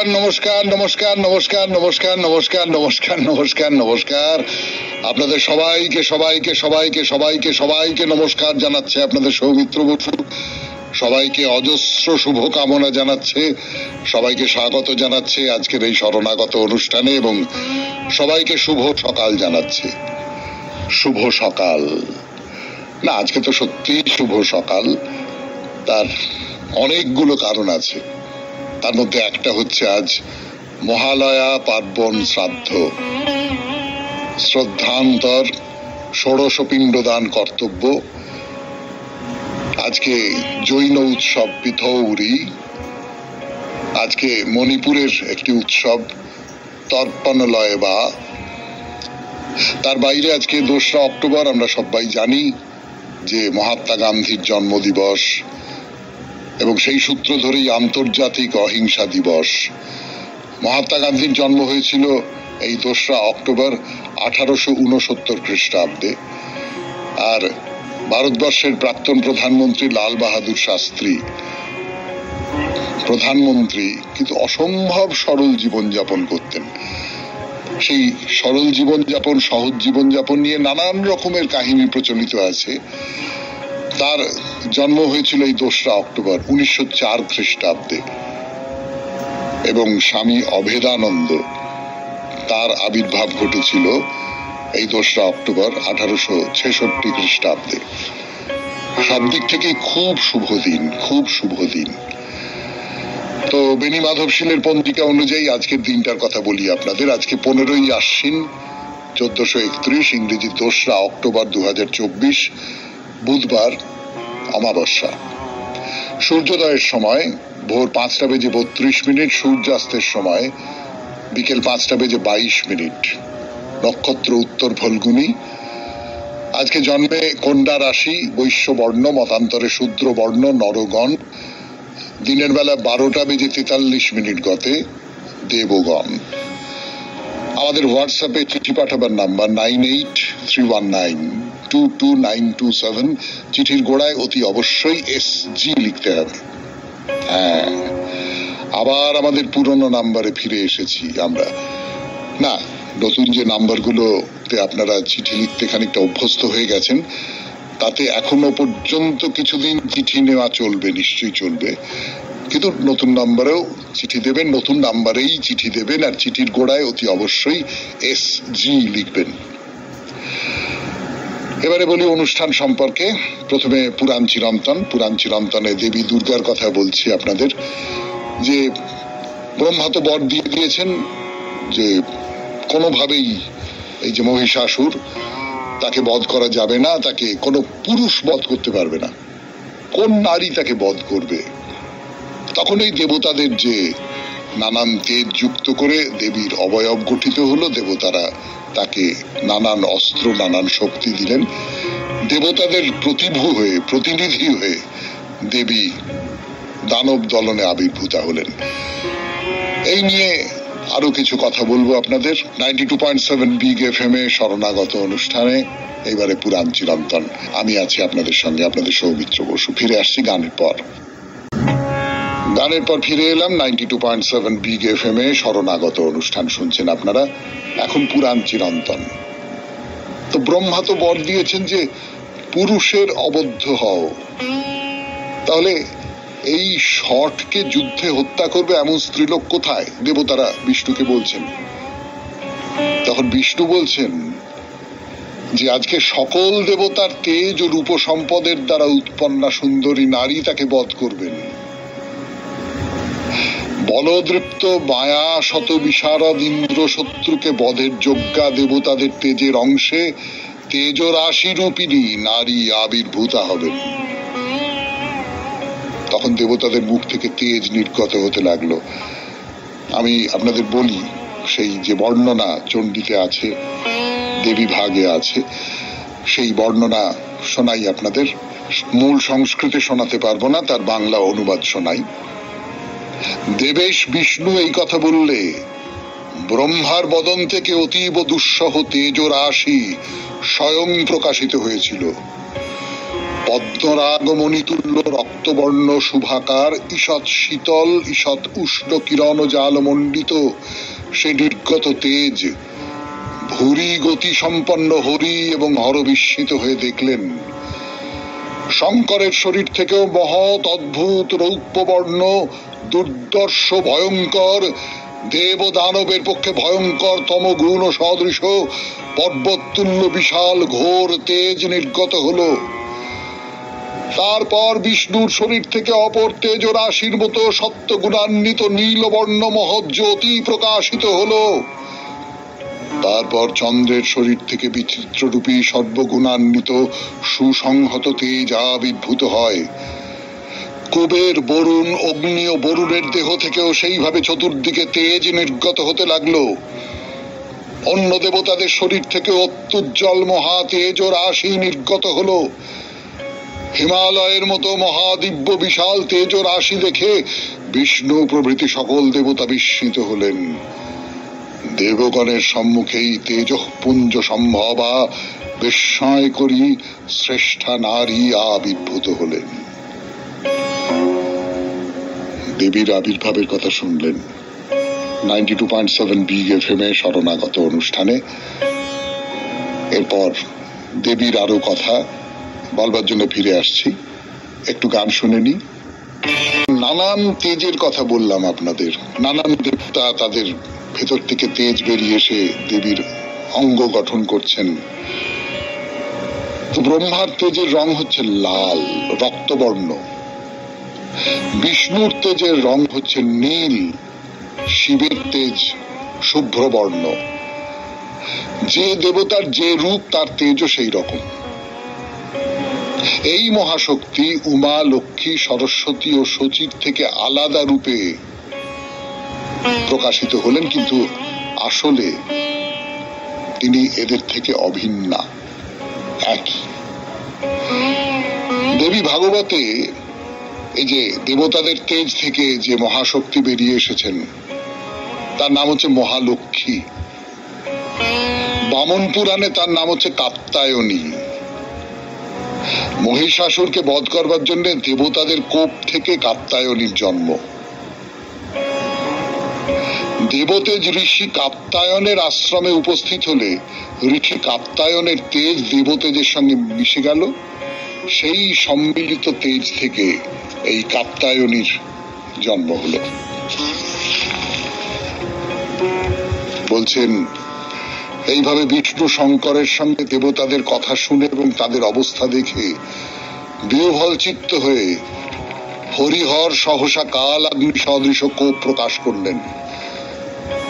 নমস্কার নমস্কার নমস্কার নমস্কার নমস্কার নমস্কার নমস্কার নমস্কার আপনাদের সবাইকে সবাইকে সবাইকে সবাইকে সবাইকে নমস্কার জানাচ্ছে আপনাদের সৌমিত্র বসু। সবাইকে অজস্র শুভকামনা জানাচ্ছে, সবাইকে স্বাগত জানাচ্ছে আজকের এই শরণাগত অনুষ্ঠানে এবং সবাইকে শুভ সকাল জানাচ্ছে। শুভ সকাল না, আজকে তো সত্যি শুভ সকাল। তার অনেকগুলো কারণ আছে, তার মধ্যে একটা হচ্ছে আজ মহালয়া পার্বণ শ্রাদ্ধ, শ্রদ্ধান্তর ষোড়শ পিণ্ডদান কর্তব্য। আজকে জৈন উৎসব পিথৌরি, আজকে মণিপুরের একটি উৎসব তর্পণলয় বা। তার বাইরে আজকে 2রা অক্টোবর, আমরা সবাই জানি যে মহাত্মা গান্ধীর জন্মদিবস এবং সেই সূত্র ধরেই আন্তর্জাতিক অহিংসা দিবস। মহাত্মা গান্ধীর জন্ম হয়েছিল এই 2রা অক্টোবর 1869 খ্রিস্টাব্দে, আর ভারতবর্ষের প্রাক্তন প্রধানমন্ত্রী লাল বাহাদুর শাস্ত্রী প্রধানমন্ত্রী, কিন্তু অসম্ভব সরল জীবনযাপন করতেন। সেই সরল জীবনযাপন, সহজ জীবনযাপন নিয়ে নানান রকমের কাহিনী প্রচলিত আছে। তার জন্ম হয়েছিল এই 2রা অক্টোবর 1904 খ্রিস্টাব্দে এবং স্বামী অভেদানন্দ, তার আবির্ভাব ঘটেছিল এই 2রা অক্টোবর 1866 খ্রিস্টাব্দে। সব দিক থেকে খুব শুভ দিন, খুব শুভ দিন। তো বেনি মাধব শীলের পঞ্জিকা অনুযায়ী আজকের দিনটার কথা বলি আপনাদের। আজকে 15ই আশ্বিন 1431, ইংরেজি 2রা অক্টোবর 2024, বুধবার, অমাবস্যা। সূর্যোদয়ের সময় ভোর 5:32, সূর্যাস্তের সময় বিকেল 5:22। নক্ষত্র উত্তর ফল্গুনী। আজকে জন্মে কন্যা রাশি, বৈশ্য বর্ণ, মতান্তরে শূদ্র বর্ণ, নরগণ। দিনের বেলা 12:43 গতে দেবগণ। আমাদের হোয়াটসঅ্যাপে চিঠি পাঠাবার নাম্বার 9831922927। চিঠির গোড়ায় অতি অবশ্যই SG লিখতে হবে। হ্যাঁ, আবার আমাদের পুরনো নাম্বারে ফিরে এসেছি আমরা। না, নতুন যে নাম্বারগুলোতে আপনারা চিঠি লিখতে খানিকটা অভ্যস্ত হয়ে গেছেন, তাতে এখনো পর্যন্ত কিছুদিন চিঠি নেওয়া চলবে, নিশ্চয়ই চলবে, কিন্তু নতুন নাম্বারেও চিঠি দেবেন, নতুন নাম্বারেই চিঠি দেবেন, আর চিঠির গোড়ায় অতি অবশ্যই SG লিখবেন। এবারে বলি অনুষ্ঠান সম্পর্কে। প্রথমে পুরাণ চিরন্তন। পুরাণ চিরন্তনে দেবী দুর্গার কথা বলছি আপনাদের। যে ব্রহ্মা তো বর দিয়ে দিয়েছেন যে কোনোভাবেই এই যে মহিষাসুর, তাকে বধ করা যাবে না, তাকে কোনো পুরুষ বধ করতে পারবে না, কোন নারী তাকে বধ করবে। তখন এই দেবতাদের যে নানান তেজ যুক্ত করে দেবীর অবয়ব গঠিত হলো, দেবতারা তাকে নানান অস্ত্র, নানান শক্তি দিলেন। দেবতাদের প্রতিভু হয়ে, প্রতিনিধি হয়ে দেবী দানব দলনে আবির্ভূতা হলেন। এই নিয়ে আরো কিছু কথা বলবো আপনাদের 92.7 বিগ FM এ শরণাগত অনুষ্ঠানে। এইবারে পুরাণ চিরন্তন, আমি আছি আপনাদের সঙ্গে, আপনাদের সৌমিত্র বসু। ফিরে আসছি গানের পর। গানের পর ফিরে এলাম 92.7 বিগ FM এ শরণাগত অনুষ্ঠান শুনছেন আপনারা। এখন পুরাণ চিরন্তন। তো ব্রহ্মা তো বর দিয়েছেন যে পুরুষের অবদ্ধ হও, তাহলে এই শটকে যুদ্ধে হত্যা করবে এমন স্ত্রীলোক কোথায়? দেবতারা বিষ্ণুকে বলছেন। তখন বিষ্ণু বলছেন যে আজকে সকল দেবতার তেজ ও রূপ সম্পদের দ্বারা উৎপন্না সুন্দরী নারী তাকে বধ করবেন। বলদৃপ্ত মায়া শত বিশারদ ইন্দ্র শত্রুকে বধের যোগ্যা দেবতাদের তেজের অংশে তেজ রাশি রূপিণী নারী আবির্ভূতা হবেন। তখন দেবতাদের মুখ থেকে তেজ নির্গত হতে লাগলো। আমি আপনাদের বলি, সেই যে বর্ণনা চণ্ডীতে আছে, দেবী ভাগে আছে, সেই বর্ণনা শোনাই আপনাদের। মূল সংস্কৃতে শোনাতে পারবো না, তার বাংলা অনুবাদ শোনাই। দেবেশ বিষ্ণু এই কথা বললে ব্রহ্মার বদন থেকে অতীব দুঃসহ তেজ রাশি স্বয়ং প্রকাশিত হয়েছিল। পদ্মরাগমণিতুল্য রক্তবর্ণ শুভাকার ঈষৎ শীতল ঈষৎ উষ্ণ কিরণ জাল মণ্ডিত সে নির্গত তেজ ভূরি গতি সম্পন্ন হরি এবং হর বিস্মিত হয়ে দেখলেন শঙ্করের শরীর থেকেও মহৎ অদ্ভুত রৌপ্যবর্ণ দুর্দর্শ ভয়ঙ্কর দেব দানবের পক্ষে ভয়ঙ্কর তম গুণ সদৃশ পর্বতুল্য বিশাল ঘোর তেজ নির্গত হলো। তারপর বিষ্ণুর শরীর থেকে অপর তেজ রাশির মতো সত্য গুণান্বিত নীলবর্ণ মহৎ জ্যোতি প্রকাশিত হলো। তারপর চন্দ্রের শরীর থেকে বিচিত্র রূপী সর্বগুণান্বিত সুসংহত তেজ আবির্ভূত হয়। কুবের বরুণ অগ্নি ও বরুণের দেহ থেকেও সেইভাবে চতুর্দিকে তেজ নির্গত হতে লাগলো। অন্য দেবতাদের শরীর থেকে অত্যুজ্জ্বল মহা তেজ ও রাশি নির্গত হলো। হিমালয়ের মতো মহাদিব্য বিশাল তেজ ও রাশি দেখে বিষ্ণু প্রভৃতি সকল দেবতা বিস্মিত হলেন। দেবগণের সম্মুখেই তেজঃপুঞ্জ সম্ভবা বিস্ময় করি শ্রেষ্ঠা নারী আবির্ভূত হলেন। দেবীর আবির্ভাবের কথা শুনলেন 92.7 বিগ এফএম এ শরণাগত অনুষ্ঠানে। এরপর দেবীর আরো কথা বলবার জন্য ফিরে আসছি, একটু গান শুনে নি। নানান তেজের কথা বললাম আপনাদের, নানান দেবতা তাদের ভেতর থেকে তেজ বেরিয়ে এসে দেবীর অঙ্গ গঠন করছেন। তো ব্রহ্মার তেজের রং হচ্ছে লাল রক্তবর্ণ, বিষ্ণুর তেজের রং হচ্ছে নীল, শিবের তেজ শুভ্রবর্ণ। যে দেবতার যে রূপ তার তেজও সেই রকম। এই মহাশক্তি উমা লক্ষ্মী সরস্বতী ও শচীর থেকে আলাদা রূপে প্রকাশিত হলেন, কিন্তু আসলে তিনি এদের থেকে অভিন্না, একই। দেবী ভাগবতে এই যে দেবতাদের তেজ থেকে যে মহাশক্তি বেরিয়ে এসেছেন তার নাম হচ্ছে মহালক্ষ্মী। বামন পুরাণে তার নাম হচ্ছে কাত্যায়নী। মহিষাসুরকে বধ করবার জন্য দেবতাদের কোপ থেকে কাত্যায়নীর জন্ম। দেবতেজ ঋষি কাত্যায়নের আশ্রমে উপস্থিত হলে ঋষি কাত্যায়নের তেজ দেবতেজের সঙ্গে মিশে গেল। সেই সম্মিলিত তেজ থেকে এই কাত্যায়নীর জন্ম হল। বলছেন এইভাবে বিষ্ণু শঙ্করের সঙ্গে দেবতাদের কথা শুনে এবং তাদের অবস্থা দেখে বিহ্বল চিত্ত হয়ে হরিহর সহসা কাল অগ্নি সদৃশ কোপ প্রকাশ করলেন।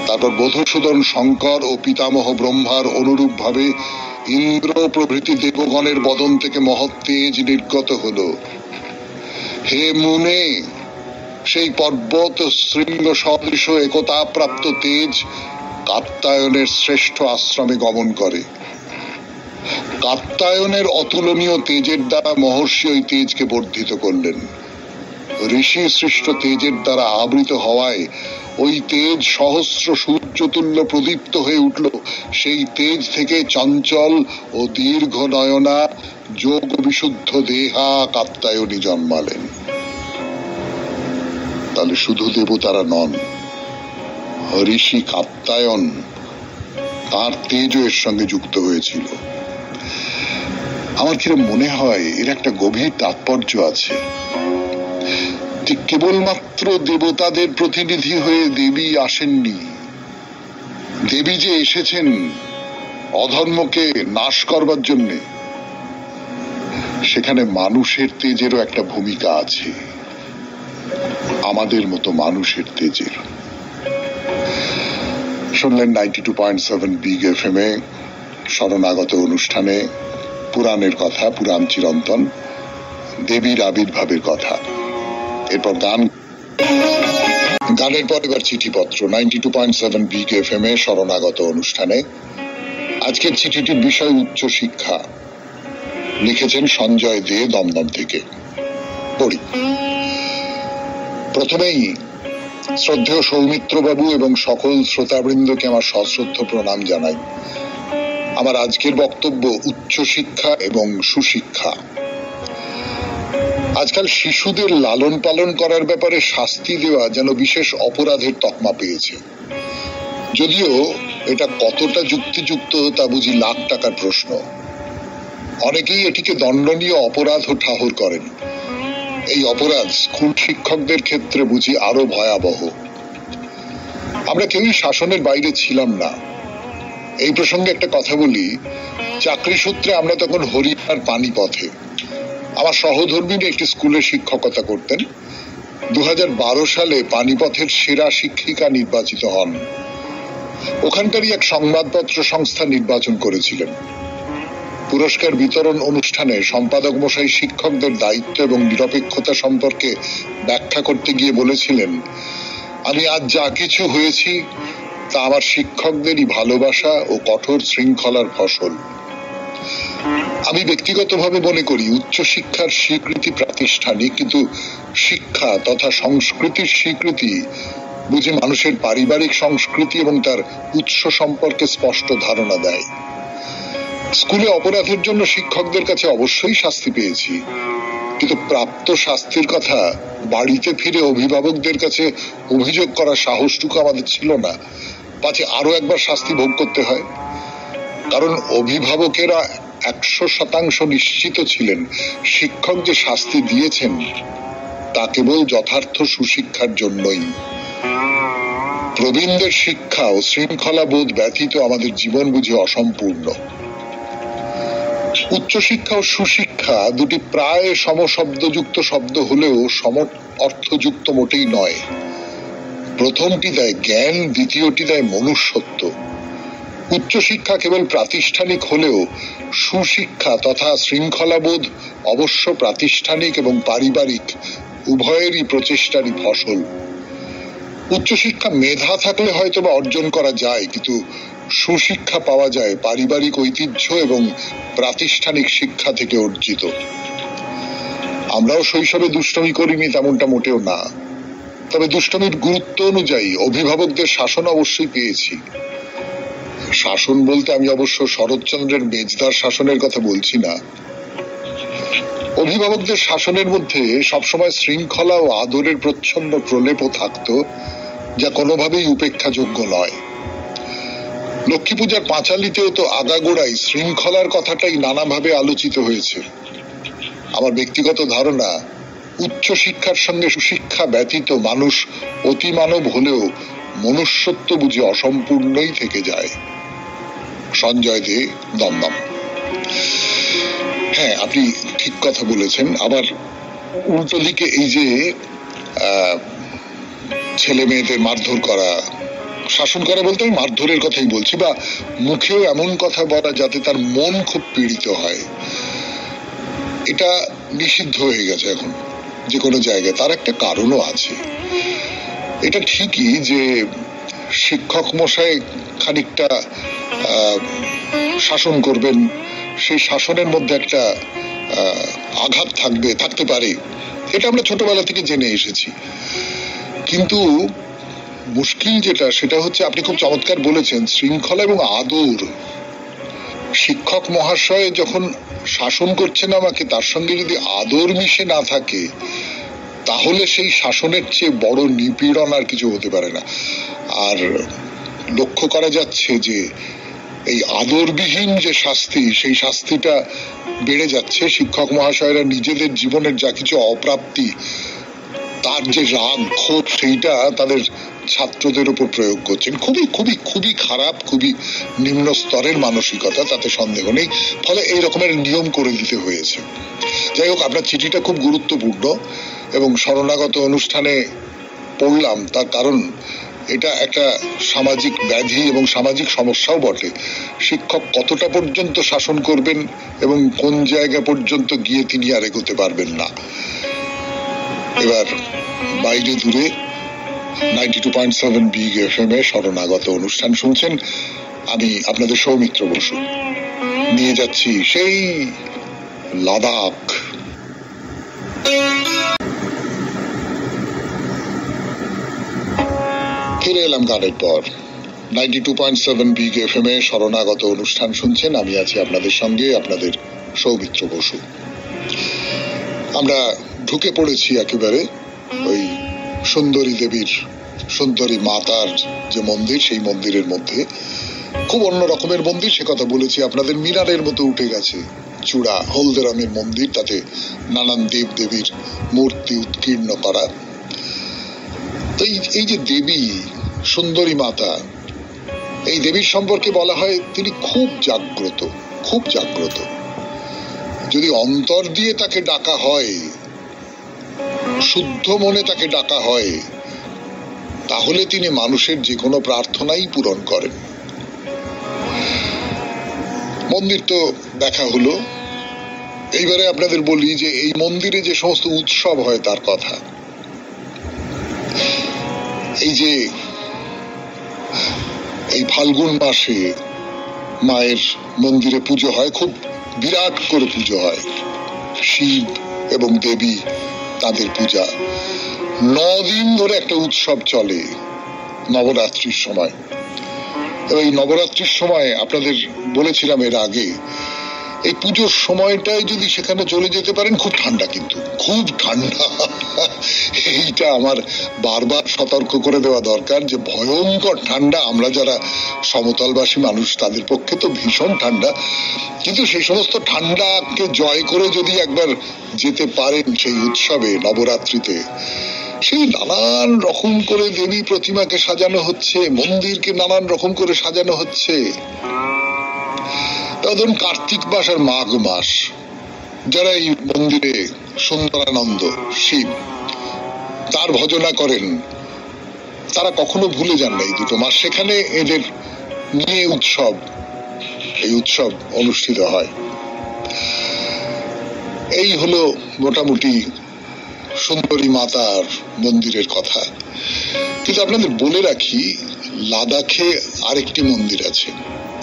তারপর মধুসূদন শঙ্কর ও পিতামহ ব্রহ্মার অনুরূপ ভাবে ইন্দ্র প্রভৃতি দেবগণের বদন থেকে মহৎ তেজ নির্গত হল। হে মুনে, সেই পর্বত শৃঙ্গ সদৃশ একতা প্রাপ্ত তেজ কাত্যায়নের শ্রেষ্ঠ আশ্রমে গমন করে। কাত্যায়নের অতুলনীয় তেজের দ্বারা মহর্ষি ওই তেজকে বর্ধিত করলেন। ঋষি সৃষ্ট তেজের দ্বারা আবৃত হওয়ায় ওই তেজ সহস্র সূর্যতুল্য প্রদীপ্ত হয়ে উঠল। সেই তেজ থেকে চঞ্চল ও দীর্ঘ নয়না যোগ বিশুদ্ধ দেহা কাত্যায়নী জন্মালেন। তাহলে শুধু দেবতারা নন, ঋষি কাত্যায়ন তার তেজও এর সঙ্গে যুক্ত হয়েছিল। আমার কিরম মনে হয় এর একটা গভীর তাৎপর্য আছে। ঠিক কেবলমাত্র দেবতাদের প্রতিনিধি হয়ে দেবী আসেননি, দেবী যে এসেছেন অধর্মকে নাশ করবার জন্যে, সেখানে মানুষের তেজেরও একটা ভূমিকা আছে, আমাদের মতো মানুষের তেজের। শুনলেন 92.7 বিগ এফএম এ শরণাগত অনুষ্ঠানে পুরাণের কথা, পুরাণ চিরন্তন, দেবীর আবির্ভাবের কথা। এরপর গানের পর এবার চিঠিপত্র 92.7 বিগ এফএম এ শরণাগত অনুষ্ঠানে। আজকের চিঠিটির বিষয় উচ্চ শিক্ষা। লিখেছেন সঞ্জয় দে দমদম থেকে। পড়ি। প্রথমেই শ্রদ্ধেয় সৌমিত্র বাবু এবং সকল শ্রোতাবৃন্দকে আমার সশ্রদ্ধ প্রণাম জানাই। আমার আজকের বক্তব্য উচ্চ শিক্ষা এবং সুশিক্ষা। আজকাল শিশুদের লালন পালন করার ব্যাপারে শাস্তি দেওয়া যেন বিশেষ অপরাধের তকমা পেয়েছে। যদিও এটা কতটা যুক্তিযুক্ত তা বুঝি লাখ টাকার প্রশ্ন। অনেকেই এটিকে দণ্ডনীয় অপরাধ ও ঠাহর করেন। এই অপরাধ স্কুল শিক্ষকদের ক্ষেত্রে বুঝি আরো ভয়াবহ। আমরা কেউই শাসনের বাইরে ছিলাম না। এই প্রসঙ্গে একটা কথা বলি, চাকরি সূত্রে আমরা তখন হরিয়ানার পানিপথে। আমার সহধর্মিনী একটি স্কুলে শিক্ষকতা করতেন। 2012 সালে পানিপথের সেরা শিক্ষিকা নির্বাচিত হন। ওখানকারই এক সংবাদপত্র সংস্থা নির্বাচন করেছিলেন। পুরস্কার বিতরণ অনুষ্ঠানে সম্পাদক মশাই শিক্ষকদের দায়িত্ব এবং নিরপেক্ষতা সম্পর্কে ব্যাখ্যা করতে গিয়ে বলেছিলেন, আমি আজ যা কিছু হয়েছি তা আমার শিক্ষকদেরই ভালোবাসা ও কঠোর শৃঙ্খলার ফসল। আমি ব্যক্তিগতভাবে মনে করি উচ্চশিক্ষার স্বীকৃতি প্রাতিষ্ঠানিক, কিন্তু শিক্ষা তথা সংস্কৃতির স্বীকৃতি বুঝি মানুষের পারিবারিক সংস্কৃতি এবং তার উৎস সম্পর্কে স্পষ্ট ধারণা দেয়। স্কুলে অপরাধের জন্য শিক্ষকদের কাছে অবশ্যই শাস্তি পেয়েছি, কিন্তু প্রাপ্ত শাস্তির কথা বাড়িতে ফিরে অভিভাবকদের কাছে অভিযোগ করার সাহসটুকু আমাদের ছিল না, পাছে আরো একবার শাস্তি ভোগ করতে হয়। কারণ অভিভাবকেরা 100% নিশ্চিত ছিলেন শিক্ষক যে শাস্তি দিয়েছেন তা কেবল যথার্থ সুশিক্ষার জন্যই। প্রবীণদের শিক্ষা ও শৃঙ্খলা বোধ ব্যতীত আমাদের জীবন বুঝি অসম্পূর্ণ। উচ্চশিক্ষা ও সুশিক্ষা দুটি প্রায় সমশব্দযুক্ত শব্দ হলেও সম অর্থযুক্ত মোটেই নয়। প্রথমটি দেয় জ্ঞান, দ্বিতীয়টি দেয় মনুষ্যত্ব। উচ্চশিক্ষা কেবল প্রাতিষ্ঠানিক হলেও সুশিক্ষা তথা শৃঙ্খলাবোধ অবশ্য প্রাতিষ্ঠানিক এবং পারিবারিক উভয়েরই প্রচেষ্টারই ফসল। উচ্চশিক্ষা মেধা থাকলে হয়তো বা অর্জন করা যায়, কিন্তু সুশিক্ষা পাওয়া যায় পারিবারিক ঐতিহ্য এবং প্রাতিষ্ঠানিক শিক্ষা থেকে অর্জিত। আমরাও শৈশবে দুষ্টমি করিনি তেমনটা মোটেও না, তবে দুষ্টমির গুরুত্ব অনুযায়ী অভিভাবকদের শাসন অবশ্যই পেয়েছি। শাসন বলতে আমি অবশ্য শরৎচন্দ্রের মেজদার শাসনের কথা বলছি না। অভিভাবকদের শাসনের মধ্যে সবসময় শৃঙ্খলা ও আদরের প্রচ্ছন্ন প্রলেপও থাকতো, যা কোনোভাবেই উপেক্ষাযোগ্য নয়। লক্ষ্মী পূজার পাঁচালিতেও তো আগাগোড়াই শৃঙ্খলার কথাটাই নানাভাবে আলোচিত হয়েছে। আমার ব্যক্তিগত ধারণা, উচ্চশিক্ষার সঙ্গে সুশিক্ষা ব্যতীত মানুষ অতিমানব হলেও মনুষ্যত্ব বুঝি অসম্পূর্ণই থেকে যায়। সঞ্জয় দে, দমদম। হ্যাঁ, আপনি ঠিক কথা বলেছেন। আবার উল্টো দিকে এই যে ছেলে মেয়েদের মারধর করা, শাসন করা বলতে আমি মারধরের কথাই বলছি, বা মুখেও এমন কথা বলা যাতে তার মন খুব পীড়িত হয়, এটা নিষিদ্ধ হয়ে গেছে এখন যে কোনো জায়গায়। তার একটা কারণও আছে। এটা ঠিকই যে শিক্ষক মশাই খানিকটা শাসন করবেন, সেই শাসনের মধ্যে একটা আঘাত থাকতে পারে, এটা আমরা ছোটবেলা থেকে জেনে এসেছি। কিন্তু মুশকিল যেটা, সেটা হচ্ছে আপনি খুব চমৎকার বলেছেন, শৃঙ্খলা এবং আদর। শিক্ষক মহাশয় যখন শাসন করছেন আমাকে, তার সঙ্গে যদি আদর মিশে না থাকে তাহলে সেই শাসনের চেয়ে বড় নিপীড়ন আর কিছু হতে পারে না। আর লক্ষ্য করা যাচ্ছে যে এই আদরবিহীন যে শাস্তি, সেই শাস্তিটা বেড়ে যাচ্ছে। শিক্ষক মহাশয়রা নিজেদের জীবনের যা কিছু অপ্রাপ্তি, তার যে রাগ ক্ষোভ, সেইটা তাদের ছাত্রদের উপর প্রয়োগ করছেন। খুবই খুবই খুবই খারাপ, খুবই নিম্ন স্তরের মানসিকতা, তাতে সন্দেহ নেই। ফলে এই রকমের নিয়ম করে দিতে হয়েছে। যাই হোক, আপনার চিঠিটা খুব গুরুত্বপূর্ণ এবং শরণাগত অনুষ্ঠানে পড়লাম, তার কারণ এটা একটা সামাজিক ব্যাধি এবং সামাজিক সমস্যাও বটে। শিক্ষক কতটা পর্যন্ত শাসন করবেন এবং কোন জায়গা পর্যন্ত গিয়ে তিনি আর এগোতে পারবেন না। এবার বাইরে দূরে 92.7 বিগ এফএম এ শরণাগত অনুষ্ঠান শুনছেন। আমি আপনাদের সৌমিত্র বসু, নিয়ে যাচ্ছি সেই লাদাখ। ফিরে এলাম গানের পর। 92.7 বিগ এফএম এ শরণাগত অনুষ্ঠান শুনছেন। আমি আছি আপনাদের সঙ্গে, আপনাদের সৌমিত্র বসু। আমরা ঢুকে পড়েছি একেবারে ওই সুন্দরী দেবীর, সুন্দরী মাতার যে মন্দির, সেই মন্দিরের মধ্যে। খুব অন্য রকমের মন্দির, সে কথা বলেছি আপনাদের। মিনারের মতো উঠে গেছে চূড়া, হলদে রঙের মন্দির, তাতে নানান দেব দেবীর মূর্তি উৎকীর্ণ করা। তো এই যে দেবী সুন্দরী মাতা, এই দেবীর সম্পর্কে বলা হয় তিনি খুব জাগ্রত, খুব জাগ্রত। যদি অন্তর দিয়ে তাকে ডাকা হয়, শুদ্ধ মনে তাকে ডাকা হয়, তাহলে তিনি মানুষের যে কোনো প্রার্থনাই পূরণ করেন। মন্দির তো দেখা হলো, এইবারে আপনাদের বলি যে এই মন্দিরে যে সমস্ত উৎসব হয় তার কথা। এই যে এই ফাল্গুন মাসে মায়ের মন্দিরে পুজো হয়, খুব বিরাট করে পুজো হয়, শিব এবং দেবী তাদের পূজা। 9 দিন ধরে একটা উৎসব চলে নবরাত্রির সময়। এই নবরাত্রির সময় আপনাদের বলেছিলাম এর আগে, এই পুজোর সময়টায় যদি সেখানে চলে যেতে পারেন, খুব ঠান্ডা, কিন্তু খুব ঠান্ডা। এইটা আমার বারবার সতর্ক করে দেওয়া দরকার যে ভয়ঙ্কর ঠান্ডা। আমরা যারা সমতলবাসী মানুষ তাদের পক্ষে তো ভীষণ ঠান্ডা, কিন্তু সেই সমস্ত ঠান্ডাকে জয় করে যদি একবার যেতে পারেন সেই উৎসবে, নবরাত্রিতে, সেই নানান রকম করে দেবী প্রতিমাকে সাজানো হচ্ছে, মন্দিরকে নানান রকম করে সাজানো হচ্ছে। ধরুন কার্তিক মাস আর মাঘ মাস, যারা এই মন্দিরে সুন্দরানন্দ শিব তার ভজনা করেন, তারা কখনো ভুলে যান না এই দুটো মাস। সেখানে এদের নিয়ে উৎসব, এই উৎসব অনুষ্ঠিত হয়। এই হলো মোটামুটি সুন্দরী মাতার মন্দিরের কথা। কিন্তু আপনাদের বলে রাখি, লাদাখে আরেকটি মন্দির আছে,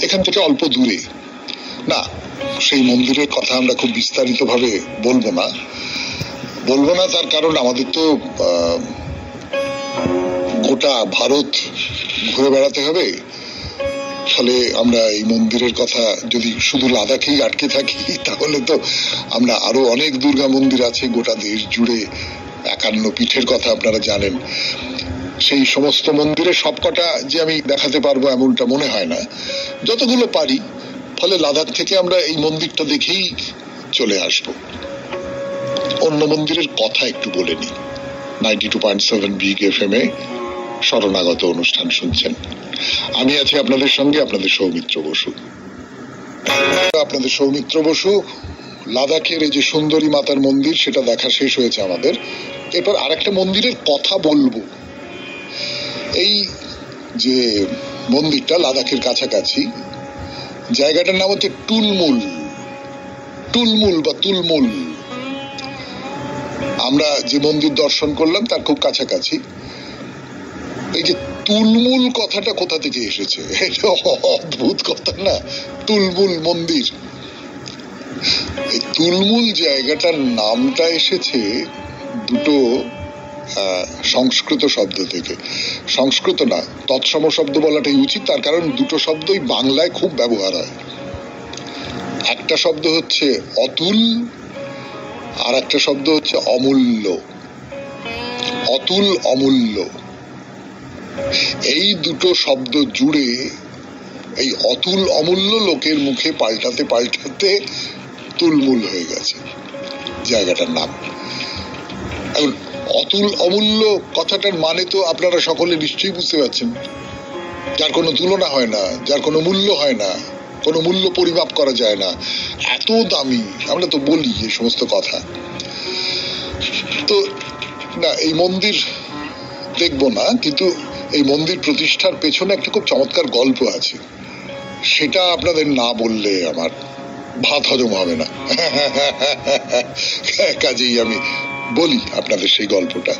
এখান থেকে অল্প দূরে। না, সেই মন্দিরের কথা আমরা খুব বিস্তারিত ভাবে বলবো না, তার কারণ আমাদের তো গোটা ভারত ঘুরে বেড়াতে হবে। ফলে আমরা এই মন্দিরের কথা যদি শুধু লাদাখেই আটকে থাকি, তাহলে তো আমরা আরো অনেক দুর্গা মন্দির আছে গোটা দেশ জুড়ে, 51 পীঠের কথা আপনারা জানেন। সেই সমস্ত মন্দিরে সবকটা যে আমি দেখাতে পারবো এমনটা মনে হয় না, যতগুলো পারি। ফলে লাদাখ থেকে আমরা এই মন্দিরটা দেখেই চলে আসব। অন্য মন্দিরের কথা একটু বলে নি। 92.7 বিগ FM এ শরণাগত অনুষ্ঠান শুনছেন। আমি আছি আপনাদের সঙ্গে, আপনাদের সৌমিত্র বসু। লাদাখের এই যে সুন্দরী মাতার মন্দির, সেটা দেখা শেষ হয়েছে আমাদের। এরপর আরেকটা মন্দিরের কথা বলবো। এই যে মন্দিরটা লাদাখের কাছাকাছি, জায়গাটার নাম হচ্ছে টুলমুল বা তুলমুল। আমরা যে মন্দির দর্শন করলাম তার খুব কাছাকাছি। এই যে তুলমুল কথাটা কোথা থেকে এসেছে, এটা অদ্ভুত কথা না? তুলমুল মন্দির, এই তুলমুল জায়গাটার নামটা এসেছে দুটো সংস্কৃত শব্দ থেকে। সংস্কৃত না, তৎসম শব্দ বলাটাই উচিত, তার কারণ দুটো শব্দই বাংলায় খুব ব্যবহার হয়। একটা শব্দ হচ্ছে অতুল, আর একটা শব্দ হচ্ছে অমূল্য। অতুল, অমূল্য, এই দুটো শব্দ জুড়ে এই অতুল অমূল্য লোকের মুখে পাল্টাতে পাল্টাতে তুলমুল হয়ে গেছে জায়গাটার নাম। এখন অতুল অমূল্য কথাটার মানে তো আপনারা সকলে নিশ্চয়ই বুঝতে পারছেন, যার কোনো তুলনা হয় না, যার কোনো মূল্য হয় না, কোনো মূল্য পরিমাপ করা যায় না, এত দামি। আমরা তো বলি এই সমস্ত কথা। তো না, এই মন্দির দেখবো না, কিন্তু এই মন্দির প্রতিষ্ঠার পেছনে একটা খুব চমৎকার গল্প আছে। সেটা আপনাদের না বললে আমার ভাত হজম হবে না। কাজেই আমি বলি আপনাদের সেই গল্পটা।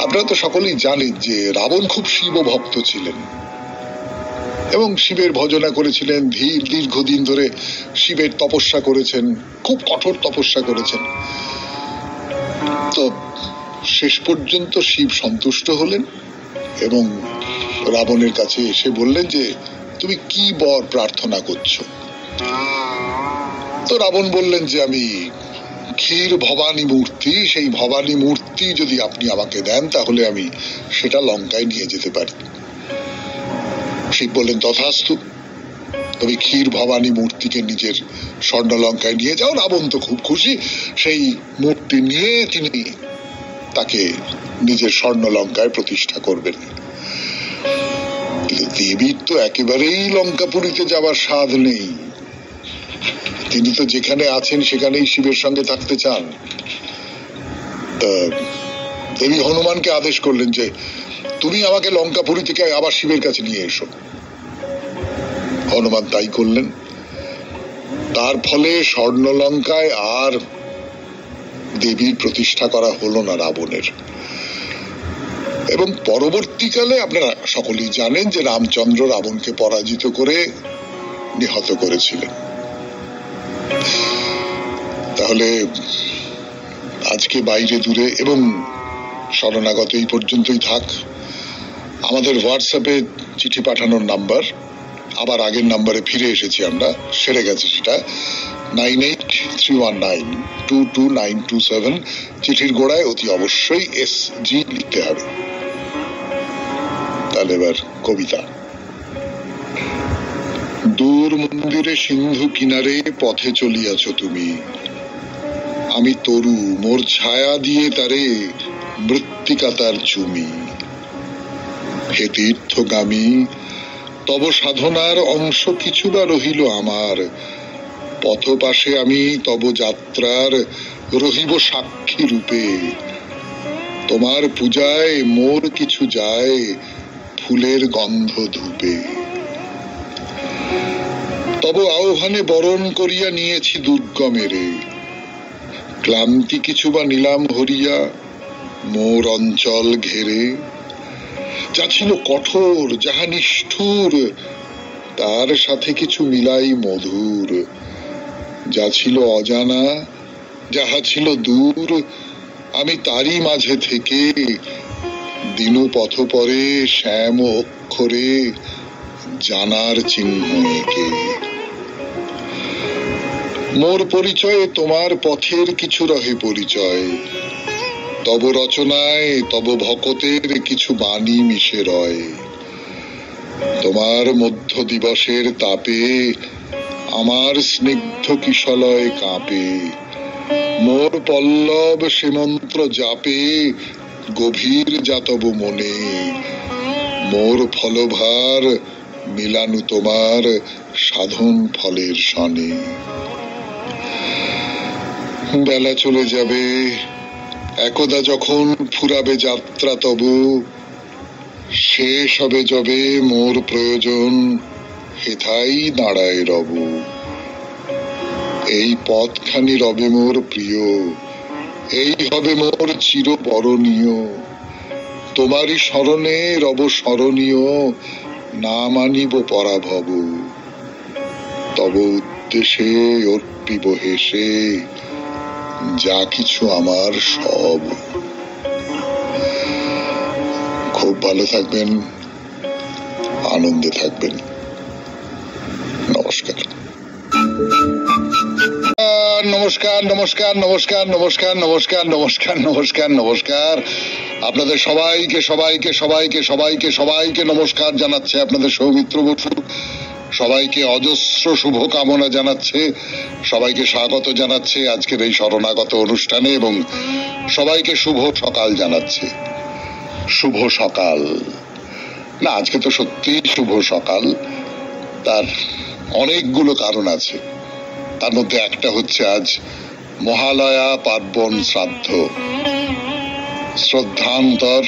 আপনারা তো সকলেই জানেন যে রাবণ খুব শিব ভক্ত ছিলেন এবং শিবের ভজনা করেছিলেন, দীর্ঘদিন ধরে শিবের তপস্যা করেছেন, খুব কঠোর তপস্যা করেছেন। তো শেষ পর্যন্ত শিব সন্তুষ্ট হলেন এবং রাবণের কাছে এসে বললেন যে তুমি কি বর প্রার্থনা করছো? তো রাবণ বললেন যে আমি ক্ষীর ভবানী মূর্তি, সেই ভবানী মূর্তি যদি আপনি আমাকে দেন তাহলে আমি সেটা লঙ্কায় নিয়ে যেতে পারি। শিব বললেন তথাস্তু, তবে ক্ষীর ভবানী মূর্তিকে নিজের স্বর্ণ লঙ্কায় নিয়ে যাও। রাবণ তো খুব খুশি, সেই মূর্তি নিয়ে তিনি তাকে নিজের স্বর্ণ লঙ্কায় প্রতিষ্ঠা করবেন। দেবীর তো একেবারেই লঙ্কাপুরীতে যাবার স্বাদ নেই, তিনি তো যেখানে আছেন সেখানেই শিবের সঙ্গে থাকতে চান। দেবী হনুমানকে আদেশ করলেন যে তুমি আমাকে লঙ্কাপুরী থেকে আবার শিবের কাছে নিয়ে এসো। হনুমান তাই করলেন। তার ফলে স্বর্ণলঙ্কায় আর দেবীর প্রতিষ্ঠা করা হলো না রাবণের। এবং পরবর্তীকালে আপনারা সকলেই জানেন যে রামচন্দ্র রাবণকে পরাজিত করে নিহত করেছিলেন। তাহলে আজকে বাইরে দূরে এবং শরণাগত এই পর্যন্তই থাক। আমাদের হোয়াটসঅ্যাপে চিঠি পাঠানোর নাম্বার, আবার আগের নাম্বারে ফিরে এসেছি আমরা, সেরে গেছে সেটা 9831922927। চিঠির গোড়ায় অতি অবশ্যই SG লিখতে হবে। তাহলে এবার কবিতা। দূর মন্দিরে সিন্ধু কিনারে পথে চলিয়াছ তুমি, আমি তরু মোর ছায়া দিয়ে তারে মৃত্তিকা তার চুমি। হে তীর্থগামী, তব সাধনার অংশ কিছু বা রহিল আমার, পথ পাশে আমি তব যাত্রার রহিব সাক্ষী রূপে। তোমার পূজায় মোর কিছু যায় ফুলের গন্ধ ধূপে। তব আহ্বানে বরণ করিয়া নিয়েছি দুর্গমেরে, ক্লান্তি কিছু বা নিলাম হরিয়া মোর অঞ্চল ঘেরে। যা ছিল কঠোর যাহা নিষ্ঠুর, তার সাথে কিছু মিলাই মধুর। যা ছিল অজানা যাহা ছিল দূর, আমি তারই মাঝে থেকে দিনু পথ পরে শ্যাম অক্ষরে জানার চিহ্ন এঁকে। মোর পরিচয়ে তোমার পথের কিছু রহে পরিচয়, তব রচনায় তব ভকতের কিছু বাণী মিশে রয়। তোমার মধ্য দিবসের তাপে আমার স্নিগ্ধ কিশলয় কাঁপে, মোর পল্লব সে মন্ত্র জাপে গভীর যাতব মনে। মোর ফলভার মিলানু তোমার সাধন ফলের সনে। বেলা চলে যাবে, একদা যখন ফুরাবে যাত্রা তবু, শেষ হবে যবে মোর প্রয়োজন হেথাই দাঁড়ায় রব। এই পথখানি রবে মোর প্রিয়, এই হবে মোর চির বরণীয়। তোমারই স্মরণে রব স্মরণীয়, না মানিব পরাভব। তব উদ্দেশ্যে অর্পিব হেসে যা কিছু আমার সব। খুব ভালো থাকবেন, আনন্দে থাকবেন। নমস্কার নমস্কার নমস্কার নমস্কার নমস্কার নমস্কার নমস্কার নমস্কার নমস্কার। আপনাদের সবাইকে সবাইকে সবাইকে সবাইকে সবাইকে নমস্কার জানাচ্ছে আপনাদের সৌমিত্র বসু। সবাইকে অজস্র শুভ কামনা জানাচ্ছে, সবাইকে স্বাগত জানাচ্ছে আজকের এই শরণাগত অনুষ্ঠানে এবং সবাইকে শুভ সকাল জানাচ্ছে। শুভ সকাল না, আজকে তো সত্যি শুভ সকাল। তার অনেকগুলো কারণ আছে, তার মধ্যে একটা হচ্ছে আজ মহালয়া পার্বণ শ্রাদ্ধ, শ্রদ্ধান্তর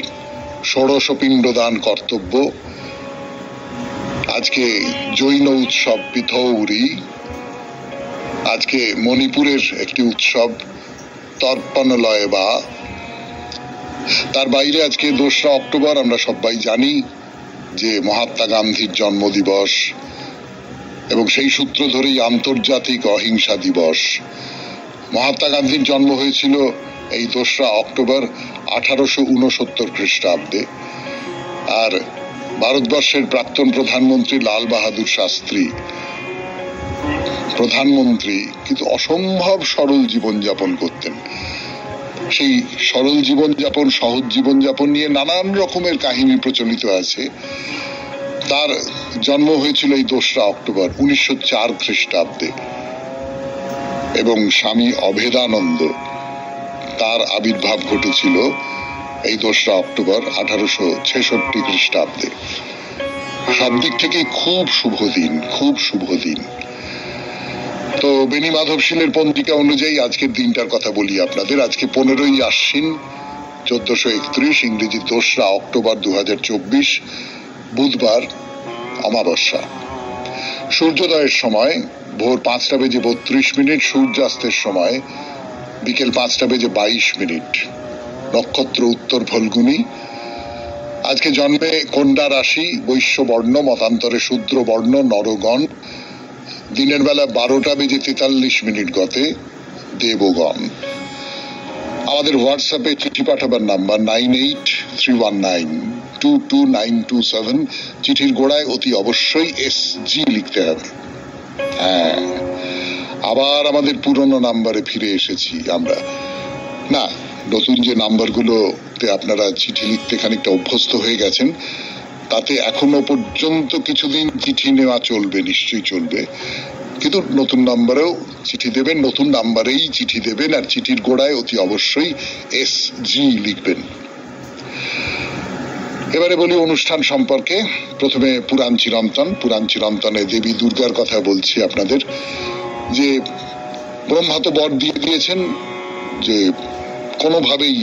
ষোড়শ পিণ্ডদান কর্তব্য। আজকে জৈন উৎসব পিথৌরি, আজকে মণিপুরের একটি উৎসব তর্পণলয় বা। তার বাইরে আজকে 2রা অক্টোবর আমরা সবাই জানি যে মহাত্মা গান্ধীর জন্মদিবস, এবং সেই সূত্র ধরেই আন্তর্জাতিক অহিংসা দিবস। মহাত্মা গান্ধীর জন্ম হয়েছিল এই 2রা অক্টোবর 1869 খ্রিস্টাব্দে। আর ভারতবর্ষের প্রাক্তন প্রধানমন্ত্রী লাল বাহাদুর শাস্ত্রী প্রধানমন্ত্রী কিন্তু অসম্ভব সরল জীবনযাপন করতেন। সেই সরল জীবনযাপন, সহজ জীবনযাপন নিয়ে নানান রকমের কাহিনী প্রচলিত আছে। তার জন্ম হয়েছিল এই 2রা অক্টোবর 1904 খ্রিস্টাব্দে, এবং স্বামী অভেদানন্দ তার আবির্ভাব ঘটেছিল এই 2রা অক্টোবর 1866 খ্রিস্টাব্দে। সব দিক থেকে খুব শুভ দিন, খুব শুভ দিন। তো বেনি মাধব শীলের পঞ্জিকা অনুযায়ী আজকের দিনটার কথা বলি আপনাদের। আজকে 15ই আশ্বিন 1431, ইংরেজি 2রা অক্টোবর 2024, বুধবার, অমাবস্যা। সূর্যোদয়ের সময় ভোর 5:32, সূর্যাস্তের সময় বিকেল 5:22। নক্ষত্র উত্তর ফল্গুনী। আজকে জন্মে কন্যা রাশি, বৈশ্য বর্ণ, মতান্তরে শূদ্র বর্ণ, নরগণ। দিনের বেলা 12:43 গতে দেবগণ। আমাদের হোয়াটসঅ্যাপে চিঠি পাঠাবার নাম্বার 9831922927। চিঠির গোড়ায় অতি অবশ্যই SG লিখতে হবে। হ্যাঁ, আবার আমাদের পুরনো নাম্বারে ফিরে এসেছি আমরা। না, নতুন যে নাম্বারগুলোতে আপনারা চিঠি লিখতে খানিকটা অভ্যস্ত হয়ে গেছেন, তাতে এখনো পর্যন্ত কিছুদিন চিঠি নেওয়া চলবে, নিশ্চয়ই চলবে। কিন্তু নতুন নাম্বারেও চিঠি দেবেন, নতুন নাম্বারেই চিঠি দেবেন, আর চিঠির গোড়ায় অতি অবশ্যই SG লিখবেন। এবারে বলি অনুষ্ঠান সম্পর্কে। প্রথমে পুরাণ চিরন্তন। পুরাণ চিরন্তনে দেবী দুর্গার কথা বলছি আপনাদের। যে ব্রহ্মা তো বর দিয়ে দিয়েছেন যে কোনোভাবেই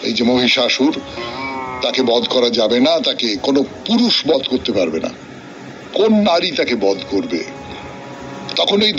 এই যে মহিষাসুর, তাকে বধ করা যাবে না, তাকে কোনো পুরুষ বধ করতে পারবে না, কোন নারী তাকে বধ করবে। তখন এই